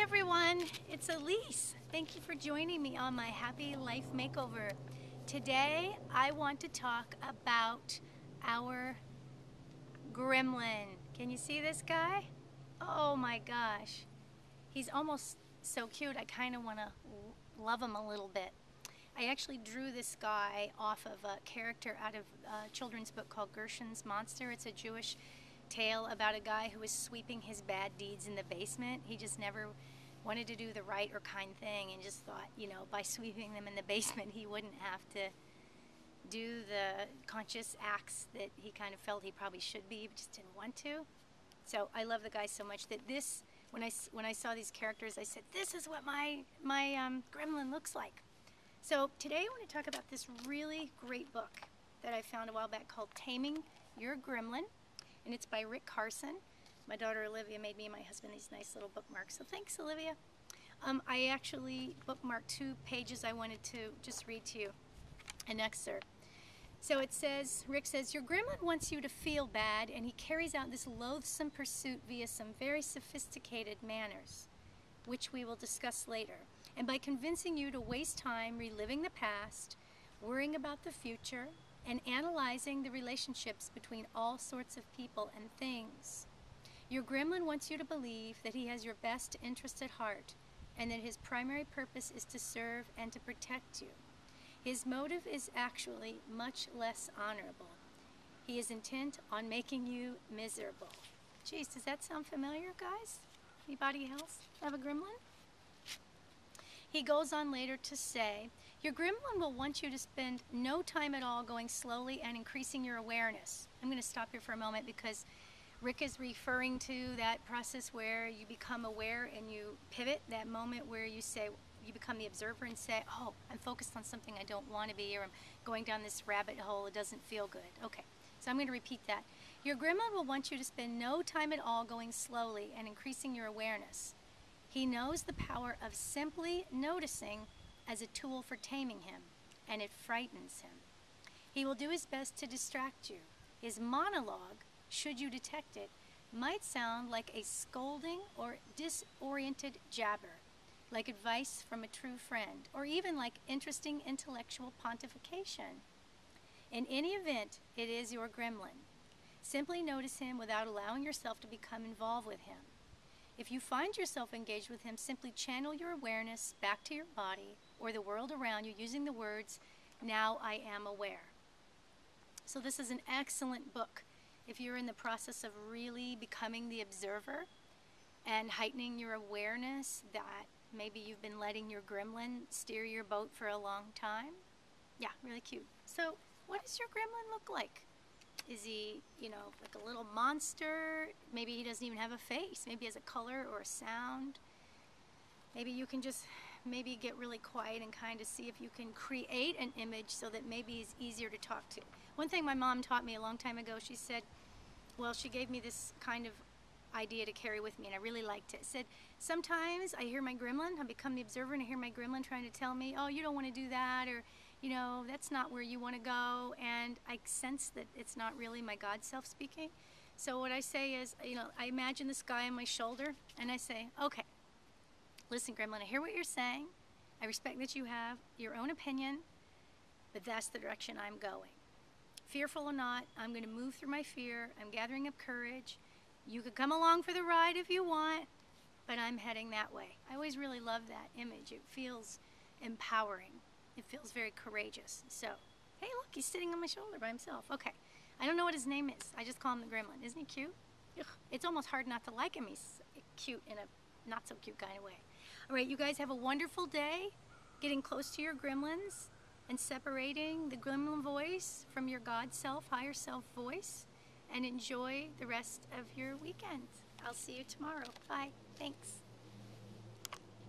Hi everyone, it's Elise. Thank you for joining me on my Happy Life Makeover. Today I want to talk about our gremlin. Can you see this guy? Oh my gosh. He's almost so cute I kind of want to love him a little bit. I actually drew this guy off of a character out of a children's book called Gershon's Monster. It's a Jewish tale about a guy who was sweeping his bad deeds in the basement. He just never wanted to do the right or kind thing and just thought, you know, by sweeping them in the basement he wouldn't have to do the conscious acts that he kind of felt he probably should be, but just didn't want to. So I love the guy so much that this, when I saw these characters, I said, this is what my gremlin looks like. So today I want to talk about this really great book that I found a while back called Taming Your Gremlin, and it's by Rick Carson. My daughter Olivia made me and my husband these nice little bookmarks, so thanks, Olivia. I actually bookmarked 2 pages I wanted to just read to you, an excerpt. So it says, Rick says, your gremlin wants you to feel bad, and he carries out this loathsome pursuit via some very sophisticated manners, which we will discuss later. And by convincing you to waste time reliving the past, worrying about the future, and analyzing the relationships between all sorts of people and things. Your gremlin wants you to believe that he has your best interest at heart, and that his primary purpose is to serve and to protect you. His motive is actually much less honorable. He is intent on making you miserable. Geez, does that sound familiar, guys? Anybody else have a gremlin? He goes on later to say, your gremlin will want you to spend no time at all going slowly and increasing your awareness. I'm going to stop here for a moment because Rick is referring to that process where you become aware and you pivot, that moment where you say, you become the observer and say, oh, I'm focused on something I don't want to be, or I'm going down this rabbit hole, it doesn't feel good. Okay, so I'm going to repeat that. Your gremlin will want you to spend no time at all going slowly and increasing your awareness. He knows the power of simply noticing as a tool for taming him, and it frightens him. He will do his best to distract you. His monologue, should you detect it, might sound like a scolding or disoriented jabber, like advice from a true friend, or even like interesting intellectual pontification. In any event, it is your gremlin. Simply notice him without allowing yourself to become involved with him. If you find yourself engaged with him, simply channel your awareness back to your body or the world around you using the words, now I am aware. So this is an excellent book if you're in the process of really becoming the observer and heightening your awareness that maybe you've been letting your gremlin steer your boat for a long time. Yeah, really cute. So what does your gremlin look like? Is he, you know, like a little monster? Maybe he doesn't even have a face. Maybe he has a color or a sound. Maybe you can just get really quiet and kind of see if you can create an image so that maybe he's easier to talk to. One thing my mom taught me a long time ago, she said, well, she gave me this kind of idea to carry with me, and I really liked it. It said, sometimes I hear my gremlin, I become the observer, and I hear my gremlin trying to tell me, oh, you don't want to do that, or, you know, that's not where you want to go, and I sense that it's not really my God self speaking. So what I say is, you know, I imagine this guy on my shoulder, and I say, okay, listen, gremlin, I hear what you're saying. I respect that you have your own opinion, but that's the direction I'm going. Fearful or not, I'm going to move through my fear. I'm gathering up courage. You could come along for the ride if you want, but I'm heading that way. I always really love that image. It feels empowering. It feels very courageous. So, hey, look, he's sitting on my shoulder by himself. Okay, I don't know what his name is. I just call him the gremlin. Isn't he cute? Ugh. It's almost hard not to like him. He's cute in a not so cute kind of way. All right, you guys have a wonderful day getting close to your gremlins and separating the gremlin voice from your God self, higher self voice, and enjoy the rest of your weekend. I'll see you tomorrow. Bye. Thanks.